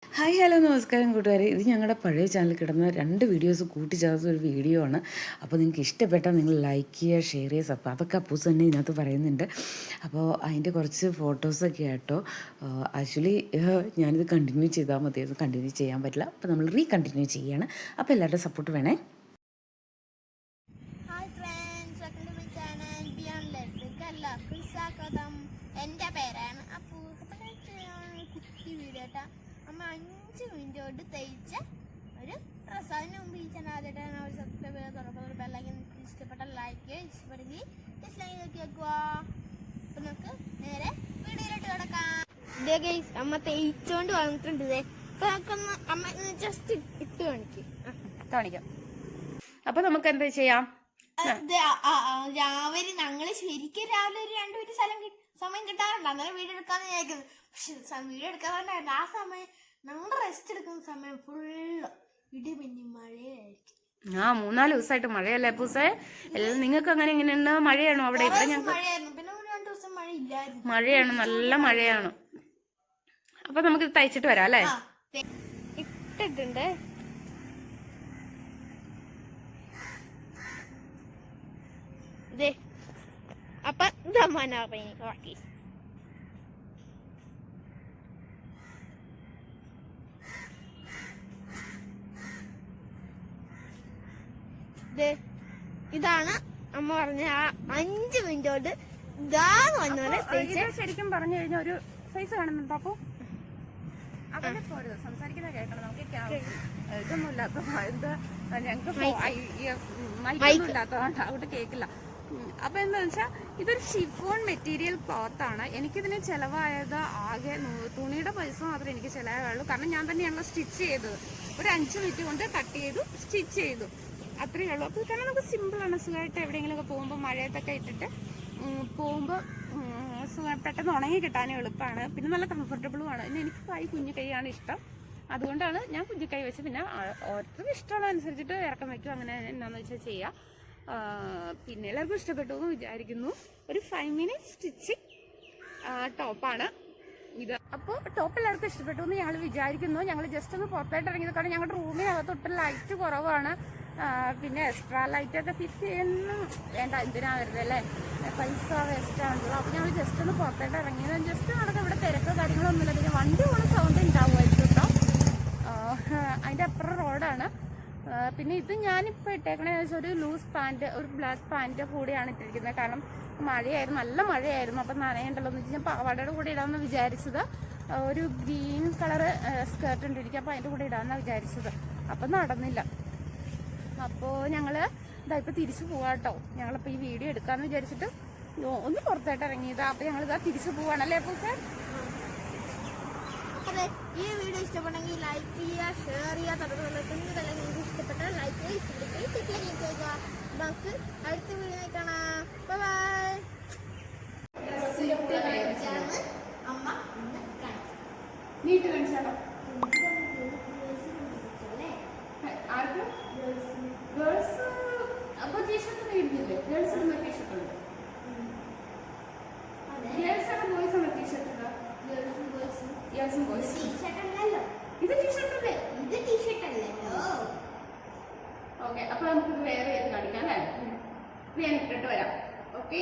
Hi hello നമസ്കാരം കൂട്ടുകാരെ. ഇത് ഞങ്ങളുടെ പഴയ ചാനലിൽ കിടന്ന 2 വീഡിയോസ് കൂട്ടിച്ചേർത്തൊരു വീഡിയോ ആണ്. അപ്പോൾ നിങ്ങൾക്ക് ഇഷ്ടപ്പെട്ടാൽ നിങ്ങൾ ലൈക്ക് ചെയ്യുക, ഷെയർ ചെയ്യുക, അതൊക്കെ അപ്പൂസ് തന്നെ ഇതിനകത്ത് പറയുന്നുണ്ട്. അപ്പോൾ അതിൻ്റെ കുറച്ച് ഫോട്ടോസൊക്കെ ആട്ടോ. ആക്ച്വലി ഞാനിത് കണ്ടിന്യൂ ചെയ്താൽ മതിയായിരുന്നു, കണ്ടിന്യൂ ചെയ്യാൻ പറ്റില്ല. അപ്പോൾ നമ്മൾ കണ്ടിന്യൂ ചെയ്യുകയാണ്. അപ്പോൾ എല്ലാവരുടെ സപ്പോർട്ട് വേണേ. എൻ്റെ പേരാണ് അപ്പൂ. കുട്ടി വീഡിയോ കേട്ടാ. അമ്മ 5 മിനിറ്റ് കൊണ്ട് തയ്ച്ച ഒരു ഡ്രസ്സ്. അതിന് മുമ്പ് ഈ ചാനൽ ആദ്യമായിട്ടാണ് അവർ സബ്സ്ക്രൈബ് ചെയ്ത് തുറക്കുന്ന ബെല്ലൈക്കൻ ഇഷ്ടപ്പെട്ട ലൈക്ക്, ഇഷ്ടപ്പെടുകയും ഡിസ്ലൈക്ക് നോക്കി വെക്കുക. അപ്പൊ നമുക്ക് നേരെ വീഡിയോയിലോട്ട് കിടക്കാം. ഇതേ ഗൈസ് അമ്മ തയ്ച്ചോണ്ട് വന്നിട്ടുണ്ട്. അപ്പൊ നമുക്കൊന്ന് അമ്മ ജസ്റ്റ് ഇട്ട് കാണിക്കാം. അപ്പൊ നമുക്ക് എന്താ ചെയ്യാം? രാവിലെ ഞങ്ങള് ശരിക്കും രാവിലെ ഒരു 2 മിനിറ്റ് സമയം കിട്ടാറുണ്ട്. അന്നേരം വീഡിയോ എടുക്കാന്ന് വിചാരിക്കുന്നത്. പക്ഷെ വീഡിയോ എടുക്കാറുണ്ടായിരുന്നു. ആ സമയം ഞങ്ങൾ റെസ്റ്റ് എടുക്കുന്ന സമയം ഫുള്ള് ഇടിമിന്നി മഴയായിരിക്കും. 3-4 ദിവസമായിട്ട് മഴയല്ലേ പൂസേ? എല്ലാം നിങ്ങൾക്ക് അങ്ങനെ എങ്ങനെയുണ്ട്? മഴയാണോ അവിടെ? ഇവിടെ ഞങ്ങൾക്ക് മഴയായിരുന്നു. പിന്നെ 1-2 ദിവസം മഴ ഇല്ലായിരുന്നു. മഴയാണ്, നല്ല മഴയാണ്. അപ്പൊ നമുക്ക് തയ്ച്ചിട്ട് വരാം അല്ലേ? ഇട്ടിട്ടുണ്ട്. അപ്പൊ ബാക്കി ഇതാണ് അമ്മ പറഞ്ഞ ആ 5 മിനിറ്റ് കൊണ്ട് ശരിക്കും പറഞ്ഞു കഴിഞ്ഞാൽ ഒരു സൈസ് കാണുന്നുണ്ടോ? അപ്പൊ അതല്ലേ പോരുത്, സംസാരിക്കുന്ന കേൾക്കണം. നമുക്ക് ഇതൊന്നും ഇല്ലാത്ത എന്താ ഞങ്ങൾക്ക് മൈക്കൊന്നും ഇല്ലാത്തതുകൊണ്ട് അവിടെ കേൾക്കില്ല. അപ്പൊ എന്താന്ന് വെച്ചാൽ ഇതൊരു ഷിഫോൺ മെറ്റീരിയൽ ക്ലോത്ത് ആണ്. എനിക്കിതിന് ചെലവായത് ആകെ തുണിയുടെ പൈസ മാത്രമേ എനിക്ക് ചെലവായുള്ളൂ. കാരണം ഞാൻ തന്നെയാണല്ലോ സ്റ്റിച്ച് ചെയ്തത്. ഒരു 5 മിനിറ്റ് കൊണ്ട് കട്ട് ചെയ്തു, സ്റ്റിച്ച് ചെയ്തു, അത്രയേ ഉള്ളൂ. അപ്പോൾ കാരണം നമുക്ക് സിമ്പിളാണ്. സുഖമായിട്ട് എവിടെയെങ്കിലുമൊക്കെ പോകുമ്പോൾ മഴയത്തൊക്കെ ഇട്ടിട്ട് പോകുമ്പോൾ പെട്ടെന്ന് ഉണങ്ങി കിട്ടാനും എളുപ്പമാണ്. പിന്നെ നല്ല കംഫർട്ടബിളുമാണ്. പിന്നെ എനിക്ക് കുഞ്ഞു കൈയാണ് ഇഷ്ടം, അതുകൊണ്ടാണ് ഞാൻ കുഞ്ഞു കൈ വെച്ച്. പിന്നെ ഓരോരുത്തർക്ക് ഇഷ്ടമുള്ള അനുസരിച്ചിട്ട് ഇറക്കം വയ്ക്കും. അങ്ങനെ എന്താണെന്ന് വെച്ചാൽ ചെയ്യാം. പിന്നെ എല്ലാവർക്കും ഇഷ്ടപ്പെട്ടു എന്ന് വിചാരിക്കുന്നു. ഒരു 5 മിനിറ്റ് സ്റ്റിച്ചിങ് ടോപ്പാണ് ഇത്. അപ്പോൾ ടോപ്പ് എല്ലാവർക്കും ഇഷ്ടപ്പെട്ടു എന്ന് ഞങ്ങൾ വിചാരിക്കുന്നു. ഞങ്ങൾ ജസ്റ്റ് ഒന്ന് പുറത്തായിട്ട് ഇറങ്ങിയത് കാരണം ഞങ്ങളുടെ റൂമിനകത്ത് ഒട്ടും ലൈറ്റ് കുറവാണ്. പിന്നെ എക്സ്ട്രാ ലൈറ്റൊക്കെ ഫിറ്റ് ചെയ്യുന്ന വേണ്ട, എന്തിനാ വരുന്നത് അല്ലേ? പൈസ വേസ്റ്റ് ആണല്ലോ. അപ്പോൾ ഞങ്ങൾ ജസ്റ്റ് ഒന്ന് പുറത്തായിട്ട് ഇറങ്ങിയത്. ജസ്റ്റ് നടക്കുക. ഇവിടെ തിരക്കോ കാര്യങ്ങളൊന്നുമില്ല. പിന്നെ വണ്ടി പോണ സൗണ്ട് ഉണ്ടാവുമായിരിക്കും കേട്ടോ. അതിൻ്റെ അപ്പുറം റോഡാണ്. പിന്നെ ഇത് ഞാനിപ്പോൾ ഇട്ടേക്കണെന്ന് വെച്ചാൽ ഒരു ലൂസ് പാൻറ്റ്, ഒരു ബ്ലാക്ക് പാൻറ്റ് കൂടെയാണ് ഇട്ടിരിക്കുന്നത്. കാരണം മഴയായിരുന്നു, നല്ല മഴയായിരുന്നു. അപ്പം നനയുണ്ടല്ലോ എന്ന് വെച്ചാൽ ഞാൻ പാവാടയുടെ കൂടെ ഇടാമെന്ന് വിചാരിച്ചത്. ഒരു ഗ്രീൻ കളറ് സ്കേർട്ട് ഇട്ടിരിക്കുക. അപ്പോൾ അതിൻ്റെ കൂടെ ഇടാമെന്നാണ് വിചാരിച്ചത്. അപ്പം നടന്നില്ല. അപ്പോൾ ഞങ്ങൾ ഇതായിപ്പോൾ തിരിച്ചു പോവാം കേട്ടോ. ഞങ്ങളിപ്പോൾ ഈ വീഡിയോ എടുക്കാമെന്ന് വിചാരിച്ചിട്ട് ഒന്ന് പുറത്തായിട്ട് ഇറങ്ങിയതാണ്. അപ്പോൾ ഞങ്ങളിതാ തിരിച്ചു പോവാണല്ലേ അപ്പോൾ സാർ? അതെ, ഈ വീഡിയോ ഇഷ്ടപ്പെട്ടെങ്കിൽ ലൈക്ക് ചെയ്യുക, ഷെയർ ചെയ്യുക. തുടർന്നുള്ള നിങ്ങൾക്ക് ഇഷ്ടപ്പെട്ടാൽ ലൈക്ക് ചെയ്യുക. നമുക്ക് അടുത്ത വീഡിയോ കാണാം. ബൈ. അമ്മ നീട്ട് കാണിച്ചാലോ? ഗേൾസ് അപ്പോൾ ടീഷർട്ട് ഇടുന്നില്ലേ? ഗേൾസ് ഇടുന്ന ടീഷർട്ട് ഉണ്ട്. ഗേൾസ് ആണ് ബോയ്സ് ആണ് ടീഷർട്ട് ഇടുക? ഗേൾസും ബോയ്സും. ഇത് ടീഷർട്ട് അല്ലേ? ഇത് ടീഷർട്ട് അല്ലല്ലോ. ഓക്കെ, അപ്പൊ നമുക്ക് വേറെ കാണിക്കാം അല്ലേ? ഞാൻ ഇട്ടിട്ട് വരാം. ഓക്കെ,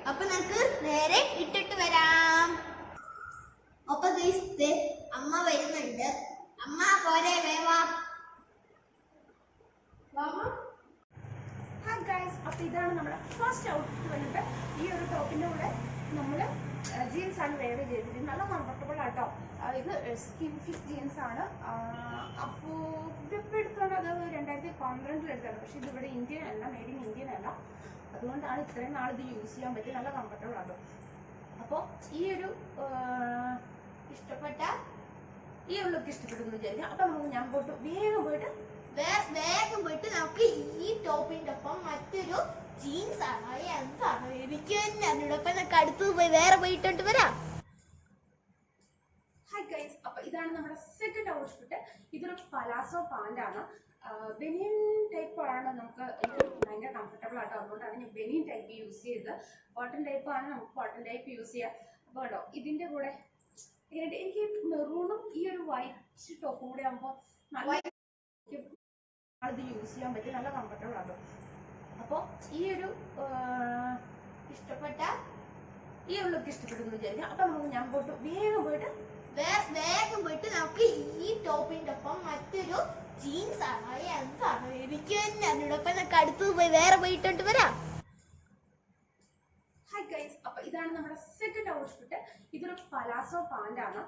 അപ്പൊ നമുക്ക് നേരെ ഇട്ടിട്ട് വരാം. അപ്പൊ അമ്മ വരുന്നുണ്ട്. അമ്മ പോരെ, വേവാ. ഹായ് ഗൈസ്, അപ്പോൾ ഇതാണ് നമ്മുടെ ഫസ്റ്റ് ഔട്ട്ഫിറ്റ് വന്നിട്ട്. ഈ ഒരു ടോപ്പിൻ്റെ കൂടെ നമ്മൾ ജീൻസ് ആണ് വെയർ ചെയ്തിരിക്കുന്നത്. നല്ല കംഫർട്ടബിൾ ആട്ടോ. ഇത് സ്കിൻ ഫിറ്റ് ജീൻസ് ആണ്. അപ്പോൾ ഇതിപ്പോൾ എടുത്താണ്, അത് 2012 എടുത്താണ്. പക്ഷേ ഇതിവിടെ ഇന്ത്യൻ അല്ല, മെയ്ഡ് ഇൻ ഇന്ത്യൻ അല്ല. അതുകൊണ്ടാണ് ഇത്രയും നാൾ ഇത് യൂസ് ചെയ്യാൻ പറ്റി. നല്ല കംഫർട്ടബിൾ ആട്ടോ. അപ്പോൾ ഈ ഒരു ഇഷ്ടപ്പെട്ട ഈ ഒരു ലുക്ക് ഇഷ്ടപ്പെട്ടു എന്ന് വിചാരിക്കാം. അപ്പോൾ നമുക്ക് ഞാൻ വേഗം പോയിട്ട് നമുക്ക് ഈ ടോപ്പിന്റെ ഒപ്പം മറ്റൊരു ജീൻസ് ആണ്. എന്താണ് എനിക്ക് തന്നെ അതിനോടൊപ്പം അടുത്ത് പോയി വേറെ പോയിട്ടുണ്ട് വരാം. ഹായ് ഗൈസ്, അപ്പൊ ഇതാണ് നമ്മുടെ സെക്കൻഡ് ഔട്ട്ഫിറ്റ്. ഇതൊരു പലാസോ പാന്റ് ആണ്. ബനിയൻ ടൈപ്പ് ആണ്. നമുക്ക് ഭയങ്കര കംഫർട്ടബിൾ ആട്ടോ. അതുകൊണ്ടാണ് ഞാൻ ബനിയൻ ടൈപ്പ് യൂസ് ചെയ്തത്. കോട്ടൺ ടൈപ്പ് ആണ്, നമുക്ക് കോട്ടൺ ടൈപ്പ് യൂസ് ചെയ്യാം. അപ്പോൾ കേട്ടോ, ഇതിന്റെ കൂടെ എനിക്ക് മെറൂണും ഈ ഒരു വൈറ്റ് ടോപ്പും കൂടെ ആകുമ്പോൾ അത് യൂസ് ചെയ്യാൻ പറ്റും, നല്ല കംഫർട്ടബിൾ ആകും. അപ്പോൾ ഈ ഒരു ഇഷ്ടപ്പെട്ട ഈ ഒരു ലുക്ക് ഇഷ്ടപ്പെട്ടു എന്ന് വിചാരിക്കാം. അപ്പൊ നമുക്ക് ഞാൻ വേഗം പോയിട്ട് നമുക്ക് ഈ ടോപ്പിന്റെ ഒപ്പം മറ്റൊരു ജീൻസ് ആണ് എന്താണ് എനിക്ക് തന്നെ അതിനോടൊപ്പം നമുക്ക് അടുത്തത് പോയി വേറെ പോയിട്ടുണ്ട് വരാം. ഹായ് ഗൈസ്, അപ്പൊ ഇതാണ് നമ്മുടെ സെക്കൻഡ് ഔട്ട്ഫിറ്റ്. ഇതൊരു പലാസോ പാന്റ് ആണ്.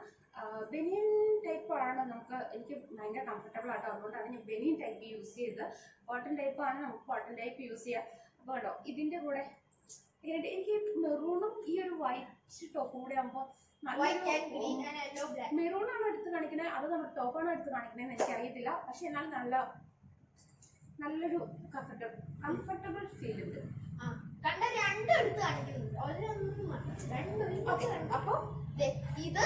ബനിയൻ ടൈപ്പ് ആണ്. എനിക്ക് ഭയങ്കര കംഫർട്ടബിൾ ആട്ടോ, അതുകൊണ്ടാണ് ഞാൻ ബനിയൻ ടൈപ്പ് യൂസ് ചെയ്തത്. കോട്ടൺ ടൈപ്പ് ആണ്, നമുക്ക് കോട്ടൺ ടൈപ്പ് യൂസ് ചെയ്യാം. അപ്പോൾ കേട്ടോ, ഇതിന്റെ കൂടെ എനിക്ക് മെറൂണും ഈ ഒരു വൈറ്റ് ടോപ്പും കൂടെ ആകുമ്പോൾ മെറൂണാണ് എടുത്ത് കാണിക്കുന്നത്, അത് നമ്മുടെ ടോപ്പാണോ എടുത്ത് കാണിക്കുന്നത് എനിക്ക് അറിയത്തില്ല. പക്ഷെ എന്നാൽ നല്ലൊരു കംഫർട്ടബിൾ ഫീൽ ഉണ്ട്. അപ്പൊ ഇത്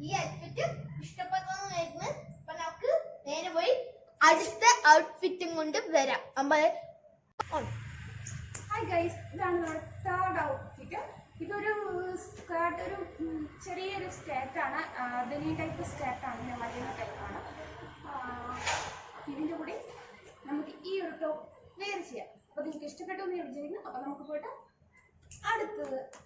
ഈ ഔട്ട്ഫിറ്റ് ഇഷ്ടപ്പെട്ടെന്ന് അപ്പൊ നമുക്ക് നേരെ പോയി അടുത്ത ഔട്ട്ഫിറ്റും കൊണ്ട് വരാം. ഹായ് ഗൈസ്, ഇതാണ് നമ്മുടെ തേർഡ് ഔട്ട്ഫിറ്റ്. ഇതൊരു സ്കേർട്ട്, ഒരു ചെറിയൊരു സ്കേർട്ടാണ്. ബനിയൻ ടൈപ്പ് സ്കേർട്ടാണ്, ഞാൻ മലയുന്ന ടൈപ്പാണ്. ഇതിൻ്റെ കൂടെ നമുക്ക് ഈ ഒരു ടോപ്പ് വെയർ ചെയ്യാം. അപ്പോൾ നിങ്ങൾക്ക് ഇഷ്ടപ്പെട്ടു എന്ന് ഞാൻ വിചാരിക്കുന്നു. അപ്പോൾ നമുക്ക് പോയിട്ട്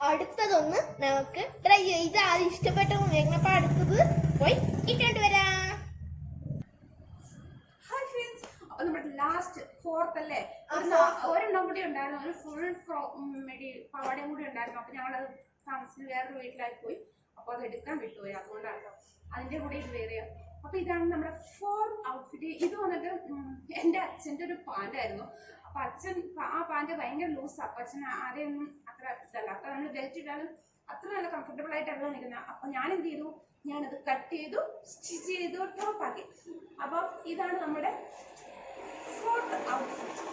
അടുത്തതൊന്ന് നമുക്ക് ട്രൈ ചെയ്യാം. ഇത് ആദ്യം ഇഷ്ടപ്പെട്ടെന്ന് വേഗം അടുത്തത് പോയി ഇട്ടോണ്ട് വരാം. അപ്പൊ നമ്മുടെ ലാസ്റ്റ് ഫോർത്ത് അല്ലേ, ഒരെണ്ണം കൂടി ഉണ്ടായിരുന്നു, ഒരു ഫുൾ പാവാടയും കൂടി ഉണ്ടായിരുന്നു. അപ്പൊ ഞങ്ങളത് താമസിച്ച് വേറൊരു വീട്ടിലായി പോയി. അപ്പൊ അത് എടുക്കാൻ വിട്ടുപോയി, അതുകൊണ്ടാണ് കേട്ടോ. അതിന്റെ കൂടെ ഇത് വേറെ. അപ്പൊ ഇതാണ് നമ്മുടെ ഫോർത്ത് ഔട്ട്ഫിറ്റ്. ഇത് വന്നിട്ട് എൻ്റെ അച്ഛൻ്റെ ഒരു പാൻ്റായിരുന്നു. അപ്പൊ അച്ഛൻ ആ പാൻറ് ഭയങ്കര ലൂസ്. അപ്പൊ അച്ഛൻ ആരെയൊന്നും അത്ര ഇഷ്ടമല്ല. അപ്പൊ നമ്മൾ ബെൽറ്റ് ഇടാനും അത്ര നല്ല കംഫർട്ടബിൾ ആയിട്ടല്ല നിൽക്കുന്നത്. അപ്പൊ ഞാൻ എന്ത് ചെയ്തു, ഞാനത് കട്ട് ചെയ്തു, സ്റ്റിച്ച് ചെയ്തു, ടോപ്പാക്കി. അപ്പൊ ഇതാണ് നമ്മുടെ ഫോർത്ത് ഔട്ട്ഫിറ്റ്.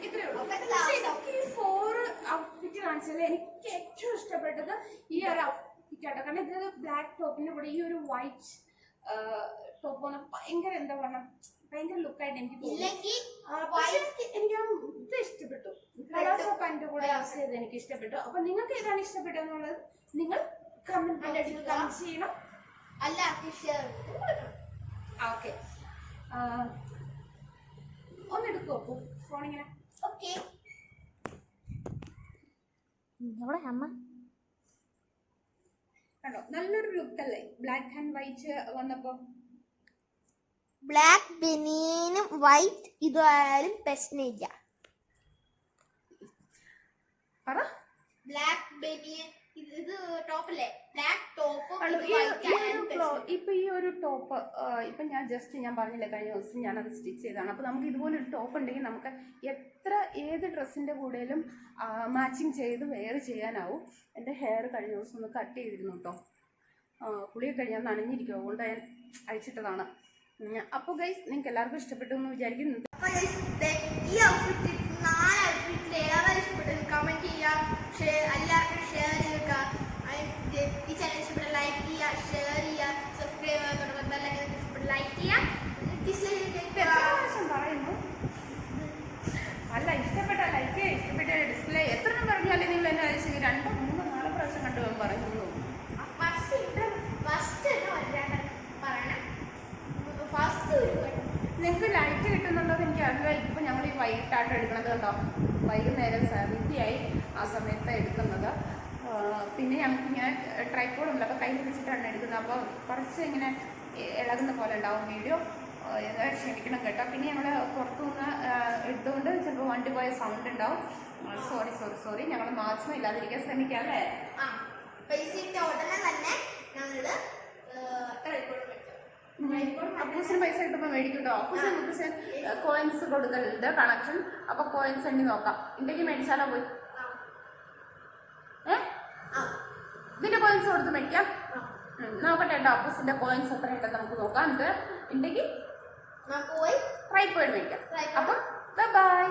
ഇത്രയേ ഉള്ളൂ. ഈ 4 ഔട്ട്ഫിറ്റ് കാണിച്ചാൽ എനിക്ക് ഏറ്റവും ഇഷ്ടപ്പെട്ടത് ഈ ഒരു ഔട്ട്ഫിറ്റ് ആട്ടോ. കാരണം ഇത് ബ്ലാക്ക് ടോപ്പിന്റെ കൂടെ ഈ ഒരു വൈറ്റ് ടോപ്പ് വന്ന ഭയങ്കര എന്താ പറയുക, ഭയങ്കര ലുക്കായിട്ട് എനിക്ക് തോന്നി. എനിക്ക് ഇത് ഇഷ്ടപ്പെട്ടു. കളേഴ്സ് ഓഫ് പാൻറ് കൂടെ യൂസ് ചെയ്ത് എനിക്ക് ഇഷ്ടപ്പെട്ടു. അപ്പൊ നിങ്ങൾക്ക് ഏതാണ് ഇഷ്ടപ്പെട്ടതെന്നുള്ളത് നിങ്ങൾ കമന്റ് ചെയ്യണം. ഓക്കെ, ഒന്നെടുക്കോ ഫോണിങ്ങനെ. ഓക്കെ, അമ്മ കണ്ടോ, നല്ലൊരു ലുക്ക് അല്ലേ ബ്ലാക്ക് ആൻഡ് വൈറ്റ് വന്നപ്പോ. ബ്ലാക്ക് ബനിയനും വൈറ്റ് ഇതായാലും പ്രശ്നമില്ല. പറ, ബ്ലാക്ക് ബനിയൻ ഇത് ടോപ്പല്ലേ, ബ്ലാക്ക് ടോപ്പും. ഇപ്പൊ ഈ ഒരു ടോപ്പ് ഇപ്പൊ ഞാൻ പറഞ്ഞില്ല, കഴിഞ്ഞ ദിവസം ഞാനത് സ്റ്റിച്ച് ചെയ്തതാണ്. അപ്പൊ നമുക്ക് ഇതുപോലൊരു ടോപ്പ് ഉണ്ടെങ്കിൽ നമുക്ക് ഏത് ഡ്രസ്സിന്റെ കൂടെയും മാച്ചിങ് ചെയ്ത് വെയർ ചെയ്യാനാവും. എൻ്റെ ഹെയർ കഴിഞ്ഞ ദിവസം ഒന്ന് കട്ട് ചെയ്തിരുന്നു കേട്ടോ. കുളിയൊക്കെ കഴിഞ്ഞാൽ നനഞ്ഞിരിക്കും, അതുകൊണ്ട് ഞാൻ അഴിച്ചിട്ടതാണ്. അപ്പോൾ ഗൈസ്, നിങ്ങൾക്ക് എല്ലാവർക്കും ഇഷ്ടപ്പെട്ടു എന്ന് വിചാരിക്കുന്നു. ഈ ഔട്ട്ഫിറ്റ് 4 ഔട്ട്ഫിറ്റിൽ ഏതാ ഇഷ്ടപ്പെട്ടത് കമന്റ് ചെയ്യുക, എല്ലാവർക്കും ഷെയർ ചെയ്യുക. ഈ ചാനൽ ഇഷ്ടപ്പെട്ട ലൈക്ക് ചെയ്യുക, ഷെയർ ചെയ്യുക, സബ്സ്ക്രൈബ് ചെയ്യുക, ലൈക്ക് ചെയ്യുക, ഡിസ്ലൈക്ക് പറയുന്നു. അല്ല, ഇഷ്ടപ്പെട്ട ലൈക്ക്, ഇഷ്ടപ്പെട്ട ഡിസ്പ്ലേ എത്ര പറഞ്ഞാലും നിങ്ങൾ എന്നെ അയച്ചു 2, 3, 4 പ്രാവശ്യം കണ്ടു പറയുള്ളൂ. നിങ്ങൾക്ക് ലൈറ്റ് കിട്ടുന്നുണ്ടോ എന്ന് എനിക്ക് അറിയില്ല. ഇപ്പം ഞങ്ങൾ ഈ വൈകിട്ടായിട്ട് എടുക്കുന്നത് കേട്ടോ. വൈകുന്നേരം സന്ധ്യയായി ആ സമയത്ത് എടുക്കുന്നത്. പിന്നെ ഞങ്ങൾക്കിങ്ങനെ ട്രൈപ്പോഡുണ്ട്, അപ്പോൾ കയ്യിൽ വെച്ചിട്ടാണ് എടുക്കുന്നത്. അപ്പോൾ കുറച്ച് ഇങ്ങനെ ഇളകുന്ന പോലെ ഉണ്ടാവും വീഡിയോ. ക്ഷമിക്കണം കേട്ടോ. പിന്നെ ഞങ്ങൾ പുറത്തുനിന്ന് എടുത്തുകൊണ്ട് ചിലപ്പോൾ വണ്ടി പോയ സൗണ്ട് ഉണ്ടാവും. സോറി. ഞങ്ങൾ മാക്സിമം ഇല്ലാതിരിക്കാൻ ശ്രമിക്കാം അല്ലേ. അപ്പൂസിന് പൈസ കിട്ടുമ്പോൾ മേടിക്കട്ടോ. അപ്പൂസിന് കോയിൻസ് കൊടുക്കലുണ്ട്, കണക്ഷൻ. അപ്പൊ കോയിൻസ് എണ്ണി നോക്കാം, ഉണ്ടെങ്കിൽ മേടിച്ചാലോ പോയി. ഇതിന്റെ കോയിൻസ് കൊടുത്ത് മേടിക്കാം. നോക്കട്ടെ കേട്ടോ, അപ്പൂസിന്റെ കോയിൻസ് എത്ര ഉണ്ടെന്ന് നമുക്ക് നോക്കാം. ഇത് ഉണ്ടെങ്കിൽ ട്രൈപ്പോഡ് മേടിക്കാം. അപ്പം ബൈ.